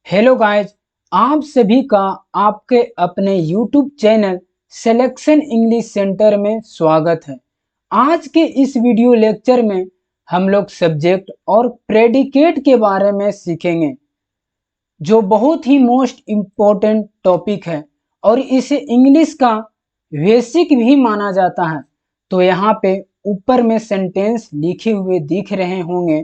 Hello guys, आप सभी का आपके अपने YouTube channel selection English centre में स्वागत है। आज के इस वीडियो लेक्चर में हम लोग सब्जेक्ट और प्रेडिकेट के बारे में सीखेंगे, जो बहुत ही मोस्ट इम्पोर्टेंट टॉपिक है और इसे इंग्लिश का बेसिक भी माना जाता है। तो यहाँ पे ऊपर में सेंटेंस लिखे हुए दिख रहे होंगे,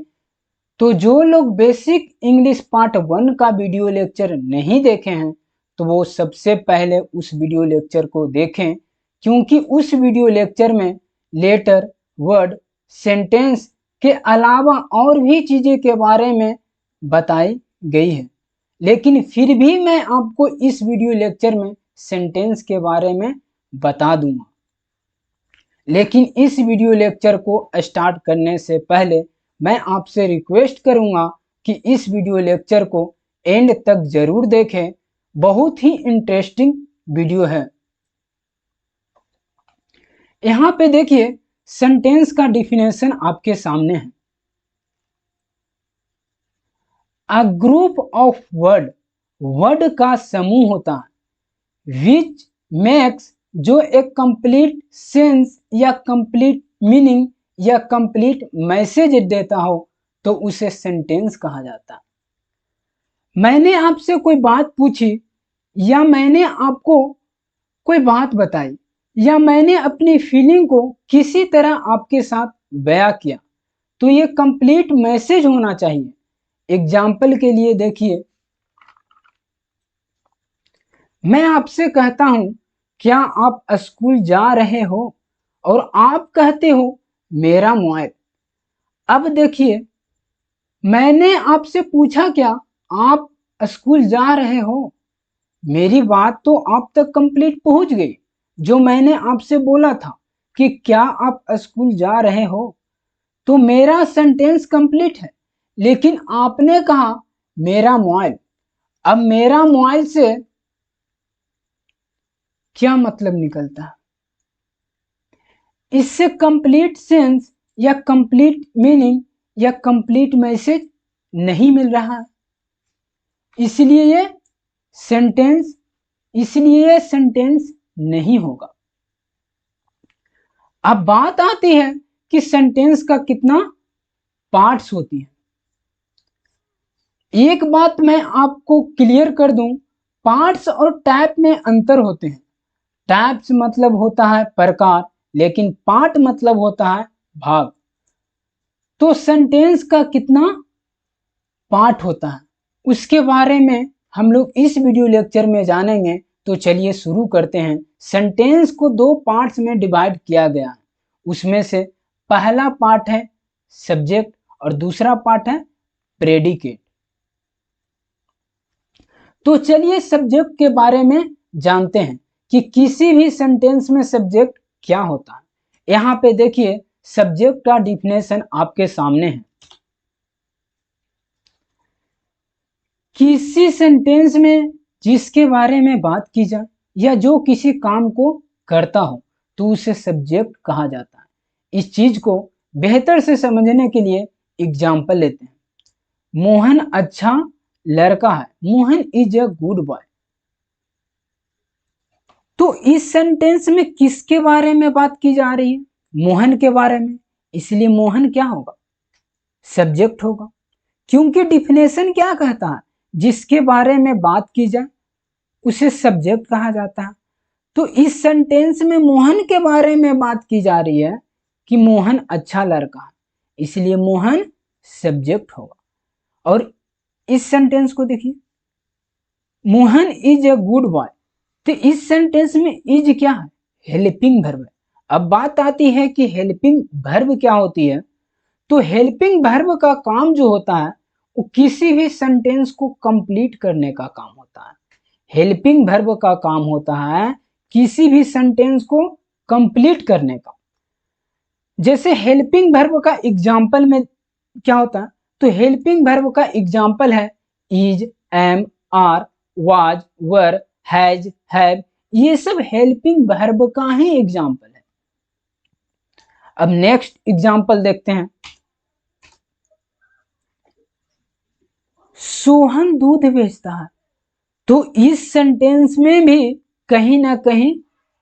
तो जो लोग बेसिक इंग्लिश पार्ट 1 का वीडियो लेक्चर नहीं देखे हैं तो वो सबसे पहले उस वीडियो लेक्चर को देखें, क्योंकि उस वीडियो लेक्चर में लेटर, वर्ड, सेंटेंस के अलावा और भी चीज़ें के बारे में बताई गई है। लेकिन फिर भी मैं आपको इस वीडियो लेक्चर में सेंटेंस के बारे में बता दूंगा। लेकिन इस वीडियो लेक्चर को स्टार्ट करने से पहले मैं आपसे रिक्वेस्ट करूंगा कि इस वीडियो लेक्चर को एंड तक जरूर देखें, बहुत ही इंटरेस्टिंग वीडियो है। यहाँ पे देखिए सेंटेंस का डिफिनेशन आपके सामने है। A group of word, word का समूह होता है, विच मेक्स, जो एक कंप्लीट सेंस या कंप्लीट मीनिंग या कंप्लीट मैसेज देता हो तो उसे सेंटेंस कहा जाता है। मैंने आपसे कोई बात पूछी या मैंने आपको कोई बात बताई या मैंने अपनी फीलिंग को किसी तरह आपके साथ बयां किया तो ये कंप्लीट मैसेज होना चाहिए। एग्जाम्पल के लिए देखिए, मैं आपसे कहता हूं क्या आप स्कूल जा रहे हो और आप कहते हो मेरा मोबाइल। अब देखिए, मैंने आपसे पूछा क्या आप स्कूल जा रहे हो, मेरी बात तो आप तक कंप्लीट पहुंच गई। जो मैंने आपसे बोला था कि क्या आप स्कूल जा रहे हो तो मेरा सेंटेंस कंप्लीट है। लेकिन आपने कहा मेरा मोबाइल। अब मेरा मोबाइल से क्या मतलब निकलता है? इससे कंप्लीट सेंस या कंप्लीट मीनिंग या कंप्लीट मैसेज नहीं मिल रहा है। इसलिए ये सेंटेंस नहीं होगा। अब बात आती है कि सेंटेंस का कितना पार्ट्स होती है। एक बात मैं आपको क्लियर कर दूं, पार्ट्स और टाइप में अंतर होते हैं। टाइप्स मतलब होता है प्रकार, लेकिन पार्ट मतलब होता है भाग। तो सेंटेंस का कितना पार्ट होता है उसके बारे में हम लोग इस वीडियो लेक्चर में जानेंगे। तो चलिए शुरू करते हैं। सेंटेंस को दो पार्ट्स में डिवाइड किया गया है। उसमें से पहला पार्ट है सब्जेक्ट और दूसरा पार्ट है प्रेडिकेट। तो चलिए सब्जेक्ट के बारे में जानते हैं कि किसी भी सेंटेंस में सब्जेक्ट क्या होता है। यहाँ पे देखिए सब्जेक्ट का डिफिनेशन आपके सामने है। किसी सेंटेंस में जिसके बारे में बात की जाए या जो किसी काम को करता हो तो उसे सब्जेक्ट कहा जाता है। इस चीज को बेहतर से समझने के लिए एग्जाम्पल लेते हैं। मोहन अच्छा लड़का है, Mohan is a good boy. तो इस सेंटेंस में किसके बारे में बात की जा रही है? मोहन के बारे में। इसलिए मोहन क्या होगा? सब्जेक्ट होगा, क्योंकि डिफिनेशन क्या कहता है? जिसके बारे में बात की जाए उसे सब्जेक्ट कहा जाता है। तो इस सेंटेंस में मोहन के बारे में बात की जा रही है कि मोहन अच्छा लड़का है, इसलिए मोहन सब्जेक्ट होगा। और इस सेंटेंस को देखिए, Mohan is a good boy. तो इस सेंटेंस में इज क्या है? हेल्पिंग वर्ब है। अब बात आती है कि हेल्पिंग वर्ब क्या होती है। तो हेल्पिंग वर्ब का काम जो होता है वो किसी भी सेंटेंस को कंप्लीट करने का काम होता है। हेल्पिंग वर्ब का काम होता है किसी भी सेंटेंस को कंप्लीट करने का। जैसे हेल्पिंग वर्ब का एग्जाम्पल में क्या होता है, तो हेल्पिंग वर्ब का एग्जाम्पल है is, am, are, was, were, has, have. ये सब हेल्पिंग वर्ब का ही एग्जाम्पल है। अब नेक्स्ट एग्जाम्पल देखते हैं। सोहन दूध बेचता है। तो इस सेंटेंस में भी कहीं ना कहीं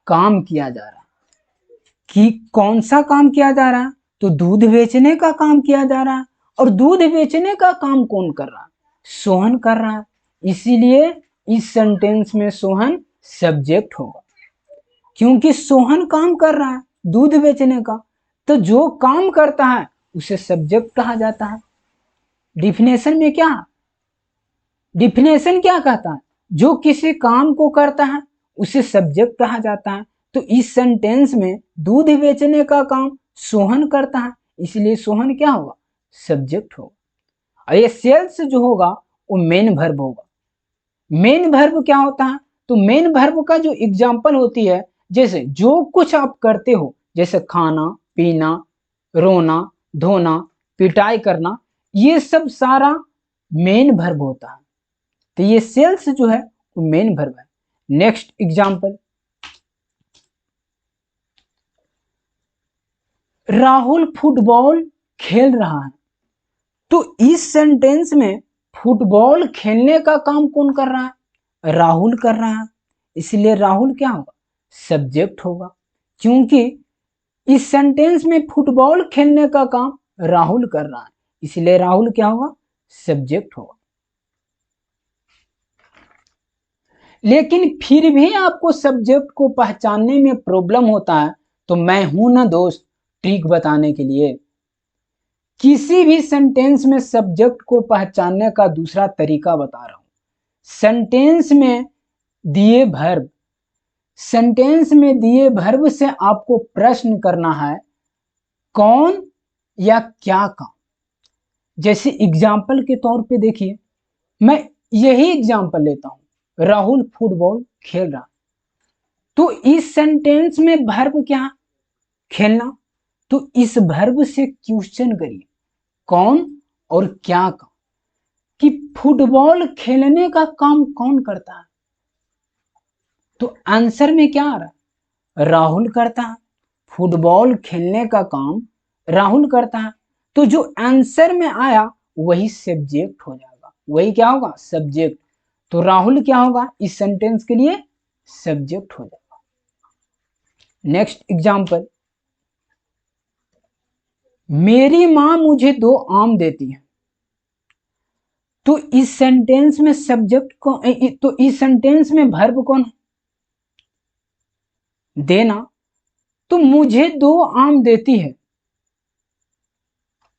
काम किया जा रहा है। कि कौन सा काम किया जा रहा है? तो दूध बेचने का काम किया जा रहा है। और दूध बेचने का काम कौन कर रहा है? सोहन कर रहा है। इसीलिए इस सेंटेंस में सोहन सब्जेक्ट होगा, क्योंकि सोहन काम कर रहा है दूध बेचने का। तो जो काम करता है उसे सब्जेक्ट कहा जाता है। डिफिनेशन में क्या, डिफिनेशन क्या कहता है? जो किसी काम को करता है उसे सब्जेक्ट कहा जाता है। तो इस सेंटेंस में दूध बेचने का काम सोहन करता है, इसलिए सोहन क्या होगा? सब्जेक्ट होगा। और ये सेल्स जो होगा वो मेन वर्ब होगा। मेन वर्ब क्या होता है? तो मेन वर्ब का जो एग्जांपल होती है, जैसे जो कुछ आप करते हो, जैसे खाना पीना, रोना धोना, पिटाई करना, ये सब सारा मेन वर्ब होता है। तो ये सेल्स जो है वो मेन वर्ब है। नेक्स्ट एग्जांपल, राहुल फुटबॉल खेल रहा है। तो इस सेंटेंस में फुटबॉल खेलने का काम कौन कर रहा है? राहुल कर रहा है। इसलिए राहुल क्या होगा? सब्जेक्ट होगा, क्योंकि इस सेंटेंस में फुटबॉल खेलने का काम राहुल कर रहा है, इसलिए राहुल क्या होगा? सब्जेक्ट होगा। लेकिन फिर भी आपको सब्जेक्ट को पहचानने में प्रॉब्लम होता है, तो मैं हूं ना दोस्त ट्रिक बताने के लिए। किसी भी सेंटेंस में सब्जेक्ट को पहचानने का दूसरा तरीका बता रहा हूं। सेंटेंस में दिए वर्ब, सेंटेंस में दिए वर्ब से आपको प्रश्न करना है कौन या क्या काम। जैसे एग्जाम्पल के तौर पे देखिए, मैं यही एग्जाम्पल लेता हूं, राहुल फुटबॉल खेल रहा। तो इस सेंटेंस में वर्ब क्या? खेलना। तो इस वर्ब से क्वेश्चन करिए कौन और क्या काम, कि फुटबॉल खेलने का काम कौन करता है? तो आंसर में क्या आ रहा है? राहुल करता है। फुटबॉल खेलने का काम राहुल करता है। तो जो आंसर में आया वही सब्जेक्ट हो जाएगा, वही क्या होगा? सब्जेक्ट। तो राहुल क्या होगा इस सेंटेंस के लिए? सब्जेक्ट हो जाएगा। नेक्स्ट एग्जांपल, मेरी मां मुझे 2 आम देती है। तो इस सेंटेंस में सब्जेक्ट को, तो इस सेंटेंस में वर्ब कौन है? देना। तो मुझे 2 आम देती है,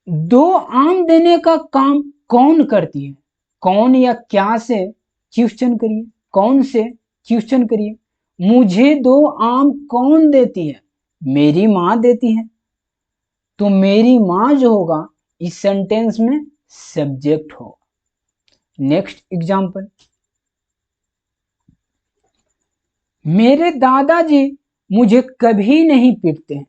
2 आम देने का काम कौन करती है? कौन या क्या से क्वेश्चन करिए, कौन से क्वेश्चन करिए। मुझे 2 आम कौन देती है? मेरी मां देती है। तो मेरी मां जो होगा इस सेंटेंस में सब्जेक्ट होगा। नेक्स्ट एग्जांपल, मेरे दादाजी मुझे कभी नहीं पीटते हैं।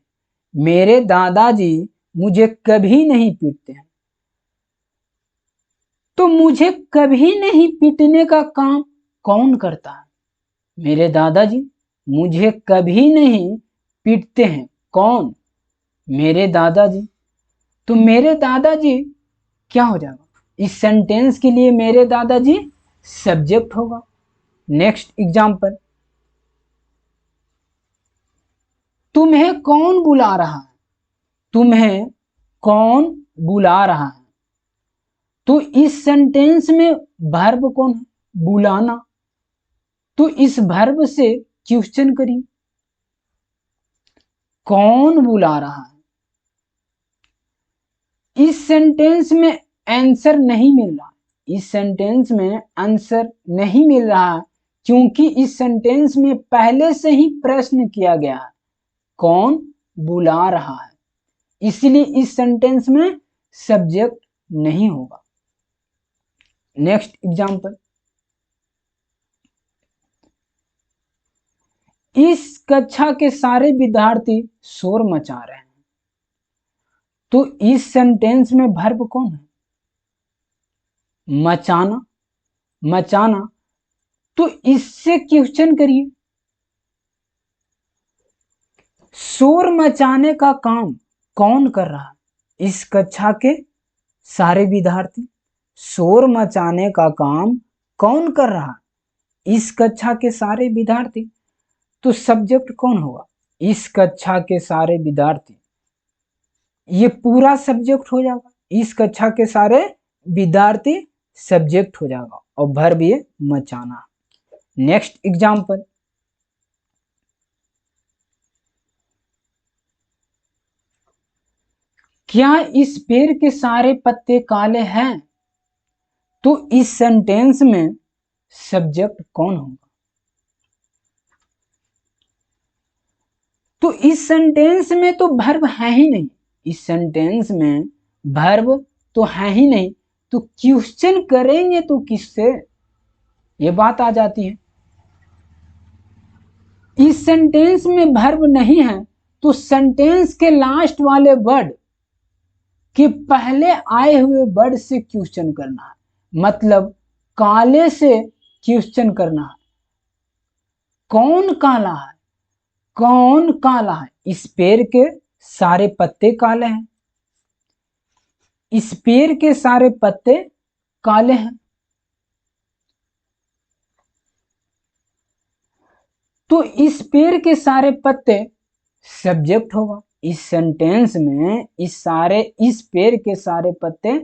मेरे दादाजी मुझे कभी नहीं पीटते हैं। तो मुझे कभी नहीं पीटने का काम कौन करता है? मेरे दादाजी मुझे कभी नहीं पीटते हैं। कौन? मेरे दादाजी। तो मेरे दादाजी क्या हो जाएगा? इस सेंटेंस के लिए मेरे दादाजी सब्जेक्ट होगा। नेक्स्ट एग्जांपल, तुम्हें कौन बुला रहा है? तुम्हें कौन बुला रहा है? तो इस सेंटेंस में वर्ब कौन है? बुलाना। तो इस वर्ब से क्वेश्चन करिए कौन बुला रहा है? इस सेंटेंस में आंसर नहीं मिल रहा, इस सेंटेंस में आंसर नहीं मिल रहा है, क्योंकि इस सेंटेंस में पहले से ही प्रश्न किया गया है कौन बुला रहा है, इसलिए इस सेंटेंस में सब्जेक्ट नहीं होगा। नेक्स्ट एग्जांपल, इस कक्षा के सारे विद्यार्थी शोर मचा रहे हैं। तो इस सेंटेंस में वर्ब कौन है? मचाना। मचाना। तो इससे क्वेश्चन करिए शोर मचाने का काम कौन कर रहा है? इस कक्षा के सारे विद्यार्थी। शोर मचाने का काम कौन कर रहा है? इस कक्षा के सारे विद्यार्थी। तो सब्जेक्ट कौन होगा? इस कक्षा के सारे विद्यार्थी। ये पूरा सब्जेक्ट हो जाएगा, इस कक्षा के सारे विद्यार्थी सब्जेक्ट हो जाएगा और वर्ब ये मचाना। नेक्स्ट एग्जांपल, क्या इस पेड़ के सारे पत्ते काले हैं? तो इस सेंटेंस में सब्जेक्ट कौन होगा? तो इस सेंटेंस में तो वर्ब है ही नहीं, इस सेंटेंस में वर्ब तो है ही नहीं, तो क्वेश्चन करेंगे तो किससे? ये बात आ जाती है। इस सेंटेंस में वर्ब नहीं है तो सेंटेंस के लास्ट वाले वर्ड के पहले आए हुए वर्ड से क्वेश्चन करना है। मतलब काले से क्वेश्चन करना है, कौन काला है? कौन काला है? इस पेड़ के सारे पत्ते काले हैं, इस पेड़ के सारे पत्ते काले हैं। तो इस पेड़ के सारे पत्ते सब्जेक्ट होगा। इस सेंटेंस में इस पेड़ के सारे पत्ते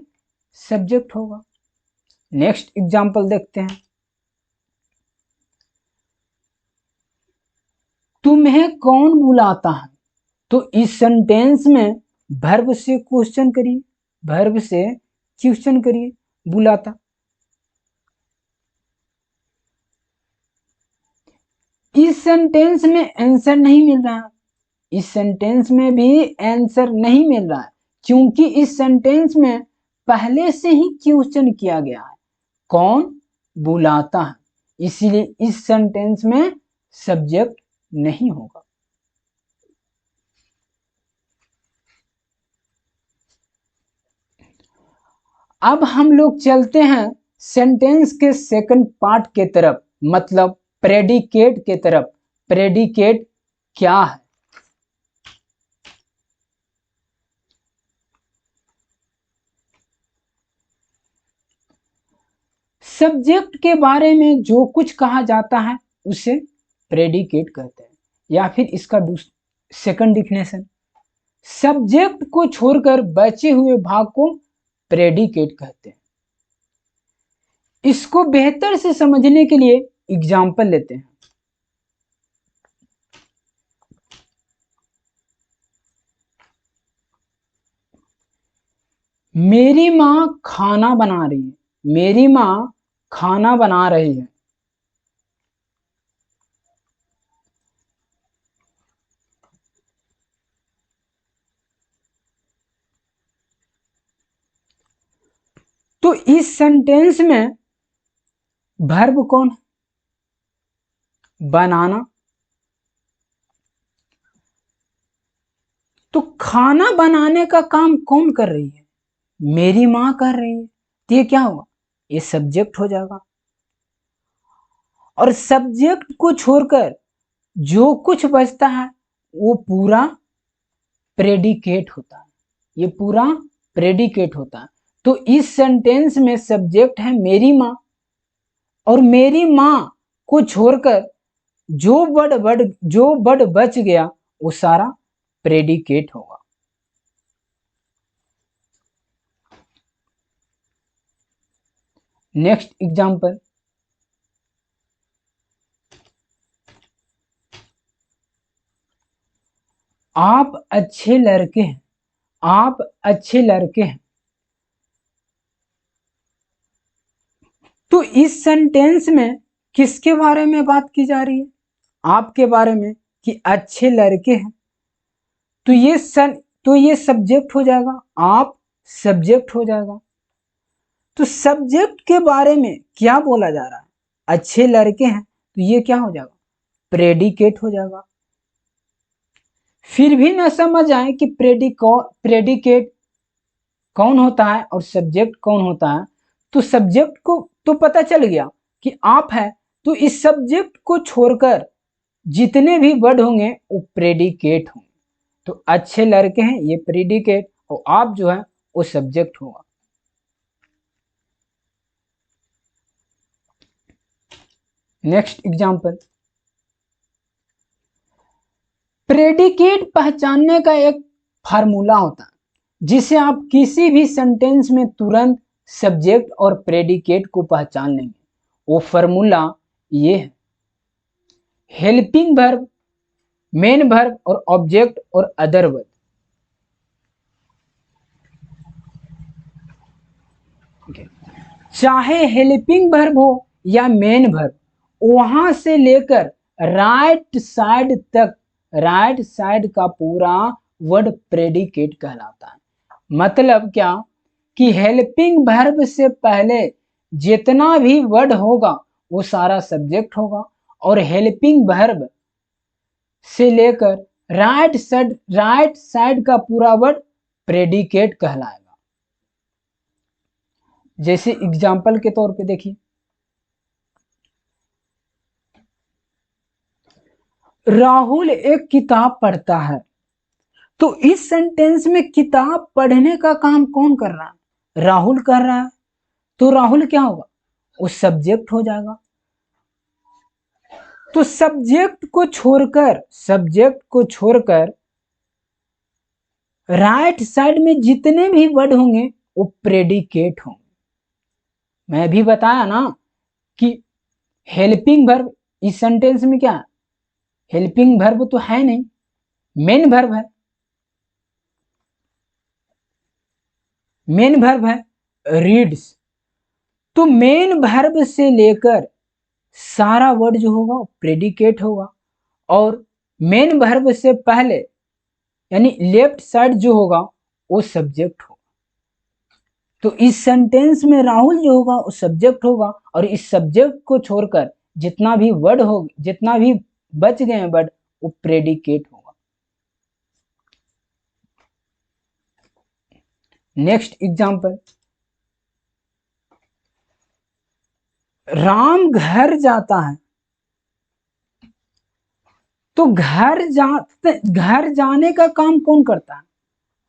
सब्जेक्ट होगा। नेक्स्ट एग्जांपल देखते हैं, तुम्हें कौन बुलाता है? तो इस सेंटेंस में वर्ब से क्वेश्चन करिए, वर्ब से क्वेश्चन करिए, बुलाता। इस सेंटेंस में आंसर नहीं मिल रहा है, इस सेंटेंस में भी आंसर नहीं मिल रहा है, क्योंकि इस सेंटेंस में पहले से ही क्वेश्चन किया गया है, कौन बुलाता है, इसीलिए इस सेंटेंस में सब्जेक्ट नहीं होगा। अब हम लोग चलते हैं सेंटेंस के सेकंड पार्ट के तरफ, मतलब प्रेडिकेट के तरफ। प्रेडिकेट क्या है? सब्जेक्ट के बारे में जो कुछ कहा जाता है उसे प्रेडिकेट कहते हैं, या फिर इसका सेकंड डिफिनेशन, सब्जेक्ट को छोड़कर बचे हुए भाग को प्रेडिकेट कहते हैं। इसको बेहतर से समझने के लिए एग्जाम्पल लेते हैं। मेरी माँ खाना बना रही है, मेरी माँ खाना बना रही है। तो इस सेंटेंस में वर्ब कौन है? बनाना। तो खाना बनाने का काम कौन कर रही है? मेरी माँ कर रही है। तो ये क्या होगा? ये सब्जेक्ट हो जाएगा। और सब्जेक्ट को छोड़कर जो कुछ बचता है वो पूरा प्रेडिकेट होता है, ये पूरा प्रेडिकेट होता है। तो इस सेंटेंस में सब्जेक्ट है मेरी माँ, और मेरी माँ को छोड़कर जो वर्ड बच गया वो सारा प्रेडिकेट होगा। नेक्स्ट एग्जांपल, आप अच्छे लड़के हैं, आप अच्छे लड़के हैं। तो इस सेंटेंस में किसके बारे में बात की जा रही है? आपके बारे में, कि अच्छे लड़के हैं। तो ये सब्जेक्ट हो जाएगा, आप सब्जेक्ट हो जाएगा। तो सब्जेक्ट के बारे में क्या बोला जा रहा है? अच्छे लड़के हैं, तो ये क्या हो जाएगा? प्रेडिकेट हो जाएगा। फिर भी ना समझ आए कि प्रेडिकेट कौन होता है और सब्जेक्ट कौन होता है, तो सब्जेक्ट को तो पता चल गया कि आप है, तो इस सब्जेक्ट को छोड़कर जितने भी वर्ड होंगे वो प्रेडिकेट होंगे। तो अच्छे लड़के हैं ये प्रेडिकेट, और आप जो है वो सब्जेक्ट होगा। नेक्स्ट एग्जाम्पल, प्रेडिकेट पहचानने का एक फार्मूला होता है जिसे आप किसी भी सेंटेंस में तुरंत सब्जेक्ट और प्रेडिकेट को पहचान लेंगे। वो फार्मूला ये है, हेल्पिंग वर्ब, मेन वर्ब और ऑब्जेक्ट और अदर वर्ब। चाहे हेल्पिंग वर्ब हो या मेन वर्ब, वहां से लेकर राइट साइड तक, राइट साइड का पूरा वर्ड प्रेडिकेट कहलाता है। मतलब क्या कि हेल्पिंग वर्ब से पहले जितना भी वर्ड होगा वो सारा सब्जेक्ट होगा, और हेल्पिंग वर्ब से लेकर राइट साइड का पूरा वर्ड प्रेडिकेट कहलाएगा। जैसे एग्जाम्पल के तौर पे देखिए, राहुल एक किताब पढ़ता है। तो इस सेंटेंस में किताब पढ़ने का काम कौन कर रहा है? राहुल कर रहा है। तो राहुल क्या होगा? वो सब्जेक्ट हो जाएगा। तो सब्जेक्ट को छोड़कर राइट साइड में जितने भी वर्ड होंगे वो प्रेडिकेट होंगे। मैं भी बताया ना कि हेल्पिंग वर्ब इस सेंटेंस में क्या है? हेल्पिंग वर्ब तो है नहीं, मेन वर्ब है। मेन वर्ब है रीड्स। तो मेन वर्ब से लेकर सारा वर्ड जो होगा प्रेडिकेट होगा, और मेन वर्ब से पहले यानी लेफ्ट साइड जो होगा वो सब्जेक्ट होगा। तो इस सेंटेंस में राहुल जो होगा वो सब्जेक्ट होगा, और इस सब्जेक्ट को छोड़कर जितना भी वर्ड हो, जितना भी बच गए वर्ड वो प्रेडिकेट होगा। नेक्स्ट एग्जांपल, राम घर जाता है। तो घर जाने का काम कौन करता है?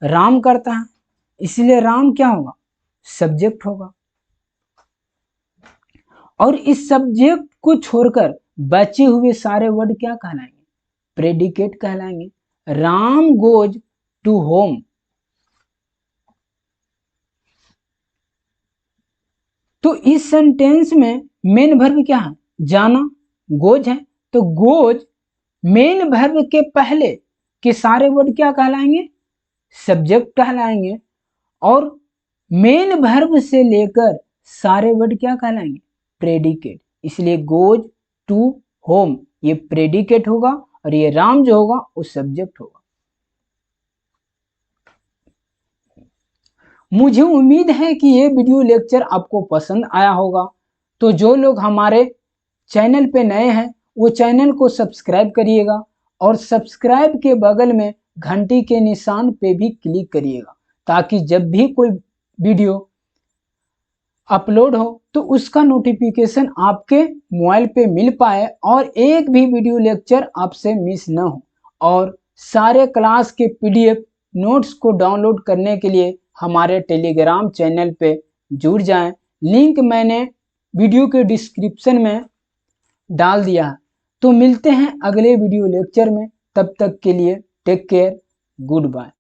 राम करता है। इसलिए राम क्या होगा? सब्जेक्ट होगा। और इस सब्जेक्ट को छोड़कर बचे हुए सारे वर्ड क्या कहलाएंगे? प्रेडिकेट कहलाएंगे। Ram goes to home. तो इस सेंटेंस में मेन वर्ब क्या है? जाना, गोज है। तो गोज मेन वर्ब के पहले के सारे वर्ड क्या कहलाएंगे? सब्जेक्ट कहलाएंगे। और मेन वर्ब से लेकर सारे वर्ड क्या कहलाएंगे? प्रेडिकेट। इसलिए गोज टू होम ये प्रेडिकेट होगा, और ये राम जो होगा वो सब्जेक्ट होगा। मुझे उम्मीद है कि ये वीडियो लेक्चर आपको पसंद आया होगा। तो जो लोग हमारे चैनल पे नए हैं वो चैनल को सब्सक्राइब करिएगा, और सब्सक्राइब के बगल में घंटी के निशान पे भी क्लिक करिएगा, ताकि जब भी कोई वीडियो अपलोड हो तो उसका नोटिफिकेशन आपके मोबाइल पे मिल पाए, और एक भी वीडियो लेक्चर आपसे मिस न हो। और सारे क्लास के पीडीएफ नोट्स को डाउनलोड करने के लिए हमारे टेलीग्राम चैनल पे जुड़ जाएं। लिंक मैंने वीडियो के डिस्क्रिप्शन में डाल दिया है। तो मिलते हैं अगले वीडियो लेक्चर में। तब तक के लिए टेक केयर, गुड बाय।